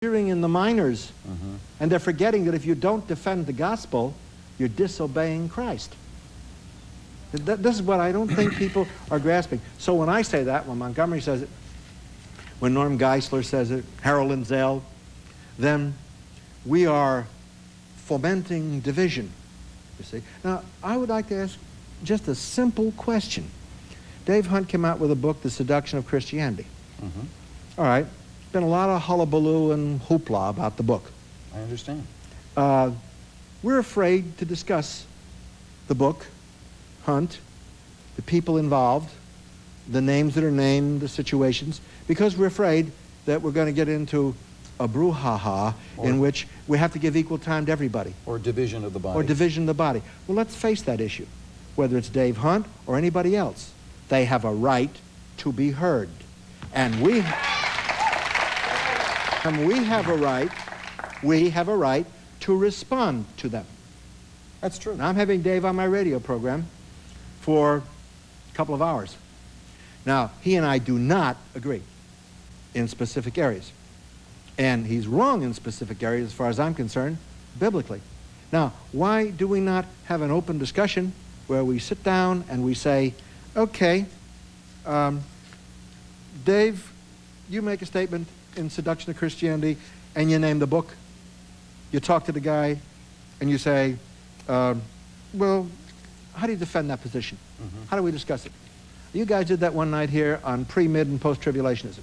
in the minors, and they're forgetting that if you don't defend the gospel, you're disobeying Christ. This is what I don't think people are grasping. So when I say that, when Montgomery says it, when Norm Geisler says it, Harold Lindsay, then we are fomenting division, you see. Now, I would like to ask just a simple question. Dave Hunt came out with a book, The Seduction of Christianity. All right. Been a lot of hullabaloo and hoopla about the book. I understand. We're afraid to discuss the book, Hunt, the people involved, the names that are named, the situations, because we're afraid that we're going to get into a brouhaha in which we have to give equal time to everybody. Or division of the body. Or division of the body. Well, let's face that issue. Whether it's Dave Hunt or anybody else, they have a right to be heard. And we have a right to respond to them. That's true. Now, I'm having Dave on my radio program for a couple of hours. Now, he and I do not agree in specific areas. And he's wrong in specific areas as far as I'm concerned, biblically. Now, why do we not have an open discussion where we sit down and we say, okay, Dave, you make a statement in Seduction of Christianity, and you name the book. You talk to the guy, and you say, well, how do you defend that position? How do we discuss it? You guys did that one night here on pre-, mid, and post-tribulationism.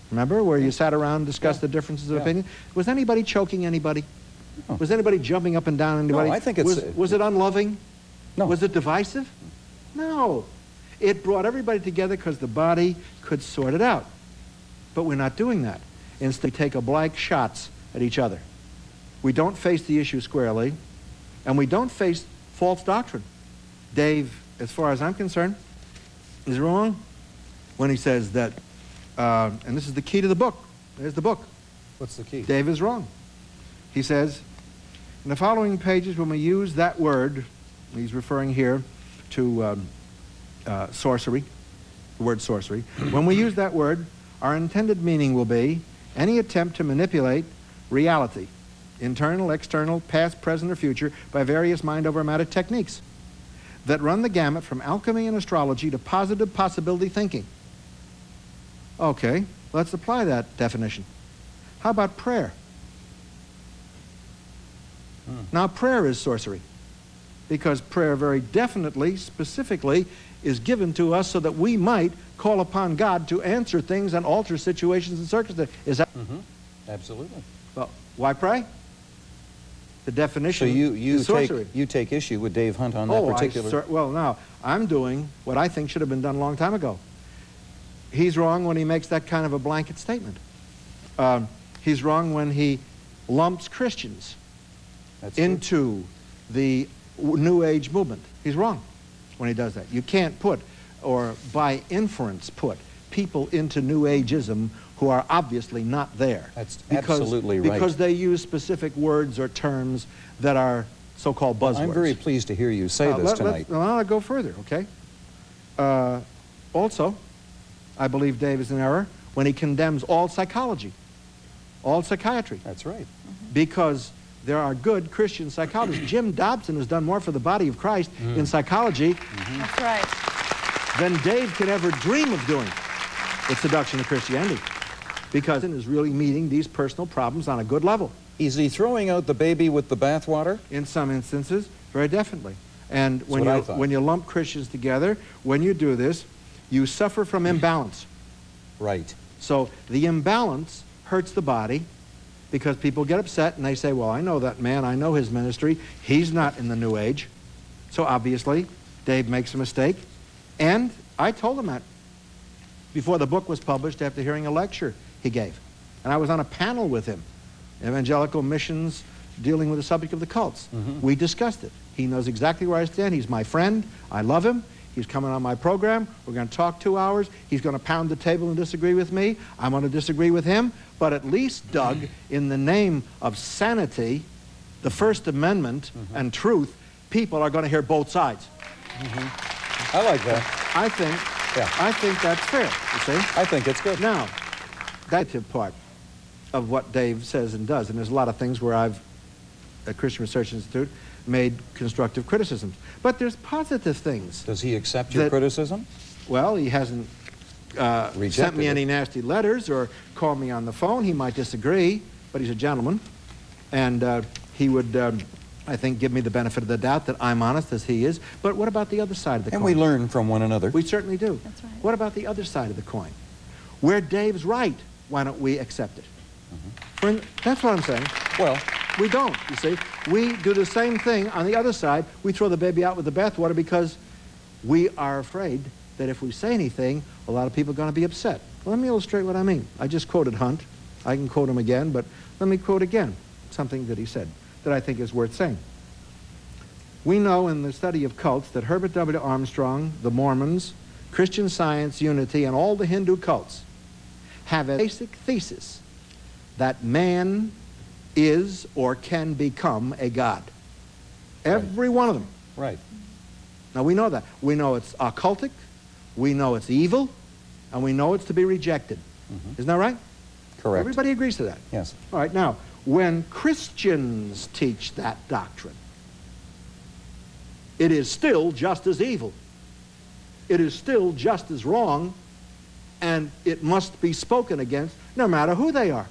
Remember, where you sat around and discussed the differences of opinion? Was anybody choking anybody? No. Was anybody jumping up and down on anybody? No, I think it's... Was it unloving? No. Was it divisive? No. It brought everybody together because the body could sort it out. But we're not doing that. Instead, we take oblique shots at each other. We don't face the issue squarely, and we don't face false doctrine. Dave, as far as I'm concerned, is wrong when he says that, and this is the key to the book. There's the book. What's the key? Dave is wrong. He says, in the following pages, when we use that word, he's referring here to sorcery, the word sorcery. When we use that word, our intended meaning will be any attempt to manipulate reality, internal, external, past, present, or future, by various mind-over-matter techniques that run the gamut from alchemy and astrology to positive possibility thinking. Okay, let's apply that definition. How about prayer? Now, prayer is sorcery, because prayer very definitely, specifically, is given to us so that we might call upon God to answer things and alter situations and circumstances. Is that? Absolutely. Well, why pray? The definition So is sorcery. you take issue with Dave Hunt on that particular... Well, now, I'm doing what I think should have been done a long time ago. He's wrong when he makes that kind of a blanket statement. He's wrong when he lumps Christians into the New Age movement. He's wrong when he does that. You can't put, or by inference put, people into New Ageism who are obviously not there. That's absolutely right. Because they use specific words or terms that are so-called buzzwords. I'm very pleased to hear you say this tonight. I'll go further, okay? Also, I believe Dave is in error when he condemns all psychology, all psychiatry. That's right. Because there are good Christian psychologists. Jim Dobson has done more for the body of Christ in psychology That's right. than Dave could ever dream of doing with Seduction of Christianity, because it is really meeting these personal problems on a good level. Is he throwing out the baby with the bathwater? In some instances, very definitely. And when you lump Christians together, when you do this, you suffer from imbalance. Right. So the imbalance hurts the body, because people get upset and they say, well, I know that man, I know his ministry, he's not in the New Age. So obviously, Dave makes a mistake. And I told him that before the book was published, after hearing a lecture he gave. And I was on a panel with him, Evangelical Missions dealing with the subject of the cults. We discussed it. He knows exactly where I stand. He's my friend. I love him. He's coming on my program. We're going to talk 2 hours. He's going to pound the table and disagree with me. I'm going to disagree with him. But at least, Doug, in the name of sanity, the First Amendment, and truth, people are going to hear both sides. I like that. I think that's fair, you see? I think it's good. Now, that part. of what Dave says and does. And there's a lot of things where I've, at Christian Research Institute, made constructive criticisms. But there's positive things. Does he accept your criticism? Well, he hasn't sent me any nasty letters or called me on the phone. He might disagree, but he's a gentleman. And he would, I think, give me the benefit of the doubt that I'm honest as he is. But what about the other side of the coin? And we learn from one another. We certainly do. That's right. What about the other side of the coin? Where Dave's right, why don't we accept it? That's what I'm saying. Well, we don't, you see. We do the same thing on the other side. We throw the baby out with the bathwater because we are afraid that if we say anything, a lot of people are going to be upset. Well, let me illustrate what I mean. I just quoted Hunt. I can quote him again, but let me quote again something that he said that I think is worth saying. We know in the study of cults that Herbert W. Armstrong, the Mormons, Christian Science, Unity, and all the Hindu cults have a basic thesis that man is or can become a god. Every one of them. right. Now we know that. We know it's occultic, we know it's evil, and we know it's to be rejected. Isn't that right? Correct. Everybody agrees to that. Yes. All right, now, when Christians teach that doctrine, it is still just as evil. It is still just as wrong, and it must be spoken against no matter who they are.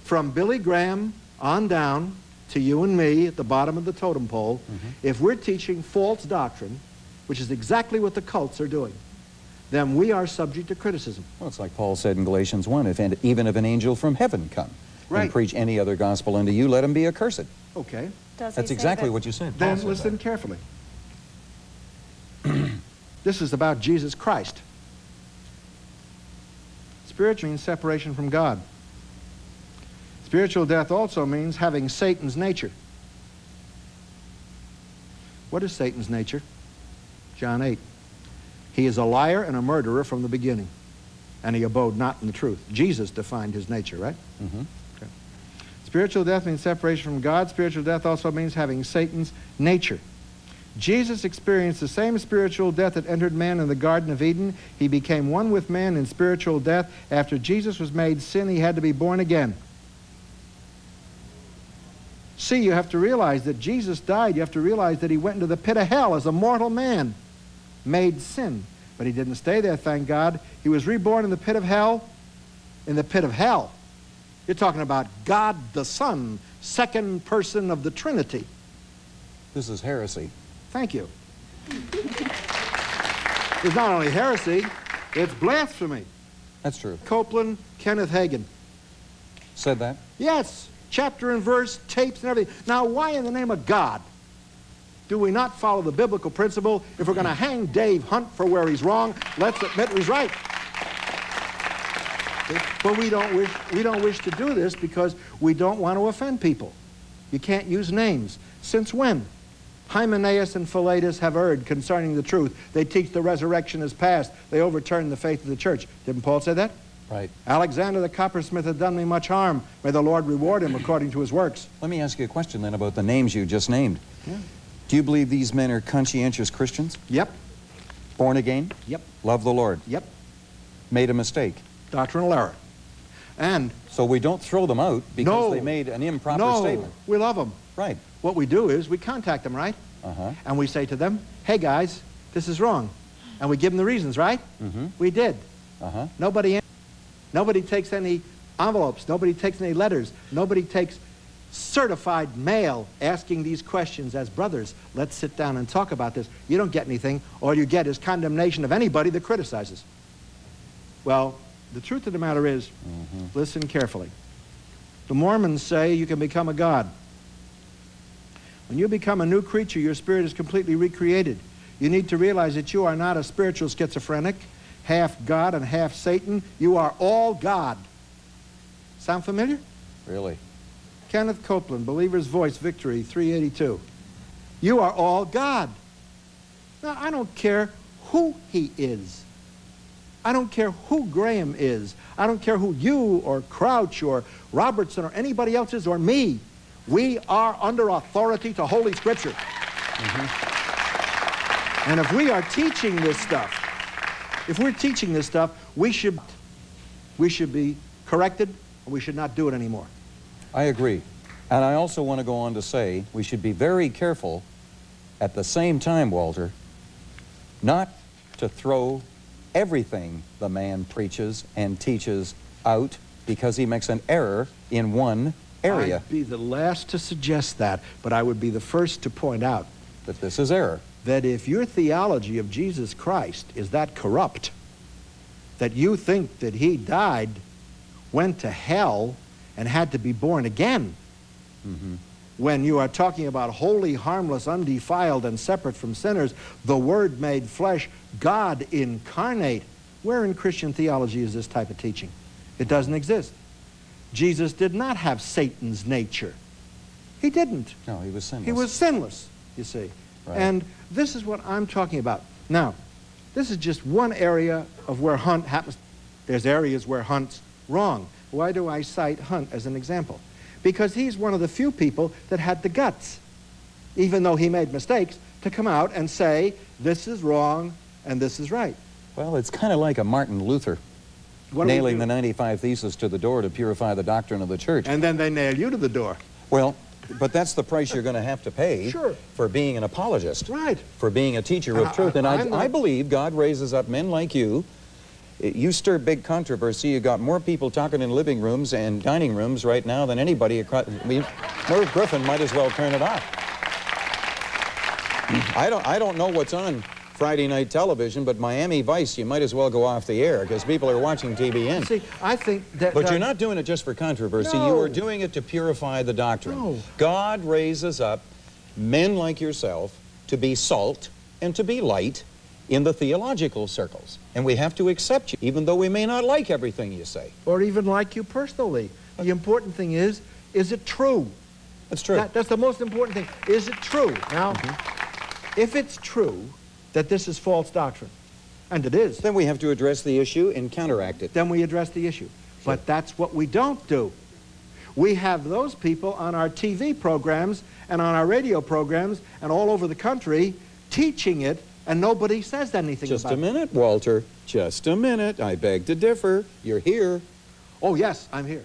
From Billy Graham on down to you and me at the bottom of the totem pole, if we're teaching false doctrine, which is exactly what the cults are doing, then we are subject to criticism. Well, it's like Paul said in Galatians 1, even if an angel from heaven come and preach any other gospel unto you, let him be accursed. Okay. That's exactly what you said. Paul Then said listen that. carefully. This is about Jesus Christ. Spiritual means separation from God. Spiritual death also means having Satan's nature. What is Satan's nature? John 8. He is a liar and a murderer from the beginning, and he abode not in the truth. Jesus defined his nature, right? Okay. Spiritual death means separation from God. Spiritual death also means having Satan's nature. Jesus experienced the same spiritual death that entered man in the Garden of Eden. He became one with man in spiritual death. After Jesus was made sin, he had to be born again. See, you have to realize that Jesus died. You have to realize that he went into the pit of hell as a mortal man, made sin. But he didn't stay there, thank God. He was reborn in the pit of hell. In the pit of hell. You're talking about God the Son, second person of the Trinity. This is heresy. Thank you. It's not only heresy, it's blasphemy. That's true. Copeland, Kenneth Hagin. Said that? Yes, chapter and verse, tapes and everything. Now, why in the name of God do we not follow the biblical principle? If we're going to hang Dave Hunt for where he's wrong, let's admit he's right. But we don't wish to do this because we don't want to offend people. You can't use names. Since when? Hymenaeus and Philetus have erred concerning the truth. They teach the resurrection is past. They overturn the faith of the church. Didn't Paul say that? Right. Alexander the coppersmith had done me much harm. May the Lord reward him according to his works. Let me ask you a question then about the names you just named. Yeah. Do you believe these men are conscientious Christians? Yep. Born again? Yep. Love the Lord? Yep. Made a mistake? Doctrinal error. And So we don't throw them out because they made an improper statement. we love them. Right. What we do is we contact them, right? And we say to them, hey guys, this is wrong. And we give them the reasons, right? We did. Nobody takes any envelopes. Nobody takes any letters. Nobody takes certified mail asking these questions as brothers. Let's sit down and talk about this. You don't get anything. All you get is condemnation of anybody that criticizes. Well, the truth of the matter is, listen carefully. The Mormons say you can become a god. When you become a new creature, your spirit is completely recreated. You need to realize that you are not a spiritual schizophrenic, half God and half Satan. You are all God. Sound familiar? Really? Kenneth Copeland, Believer's Voice, Victory, 382. You are all God. Now, I don't care who he is. I don't care who Graham is. I don't care who you or Crouch or Robertson or anybody else is or me. We are under authority to Holy Scripture. And if we are teaching this stuff, if we're teaching this stuff, we should be corrected, We should not do it anymore. I agree. And I also want to go on to say we should be very careful at the same time, Walter, not to throw everything the man preaches and teaches out because he makes an error in one area. I'd be the last to suggest that, but I would be the first to point out that this is error. That if your theology of Jesus Christ is that corrupt, that you think that he died, went to hell, and had to be born again, when you are talking about holy, harmless, undefiled, and separate from sinners, the Word made flesh, God incarnate, where in Christian theology is this type of teaching? It doesn't exist. Jesus did not have Satan's nature. He didn't. No, he was sinless. He was sinless, you see. Right. And this is what I'm talking about. Now, this is just one area of where Hunt happens. There's areas where Hunt's wrong. Why do I cite Hunt as an example? Because he's one of the few people that had the guts, even though he made mistakes, to come out and say, this is wrong and this is right. Well, it's kind of like a Martin Luther nailing the 95 Theses to the door to purify the doctrine of the church. And then they nail you to the door. Well, but that's the price you're going to have to pay for being an apologist, right? For being a teacher of truth. And I believe God raises up men like you. You stir big controversy. You got more people talking in living rooms and dining rooms right now than anybody across. I mean, Merv Griffin might as well turn it off. I don't know what's on Friday night television, but Miami Vice, you might as well go off the air because people are watching TBN. See, I think that... But you're not doing it just for controversy. No. You are doing it to purify the doctrine. No. God raises up men like yourself to be salt and to be light in the theological circles. And we have to accept you, even though we may not like everything you say. Or even like you personally. The important thing is it true? That's true. That's the most important thing. Is it true? Now, if it's true that this is false doctrine, and it is, then we have to address the issue and counteract it. Then we address the issue. Sure. But that's what we don't do. We have those people on our TV programs and on our radio programs and all over the country teaching it, and nobody says anything about it. Just a minute, Walter. Just a minute. I beg to differ. You're here. Oh, yes, I'm here.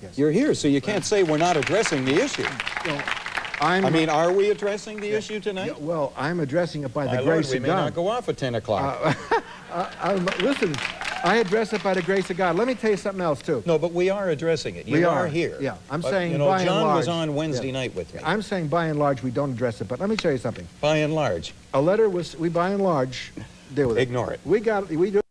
Yes. You're here, so you can't say we're not addressing the issue. Well, I mean, are we addressing the issue tonight? Yeah, well, I'm addressing it by the Lord, grace we of may God. not go off at 10 o'clock. Listen, I address it by the grace of God. Let me tell you something else, too. No, but we are addressing it. You are here. Yeah, I'm but, saying you know, by and large. John was on Wednesday night with me. I'm saying by and large we don't address it, but let me tell you something. By and large. A letter was, we by and large deal with it. Ignore it. We do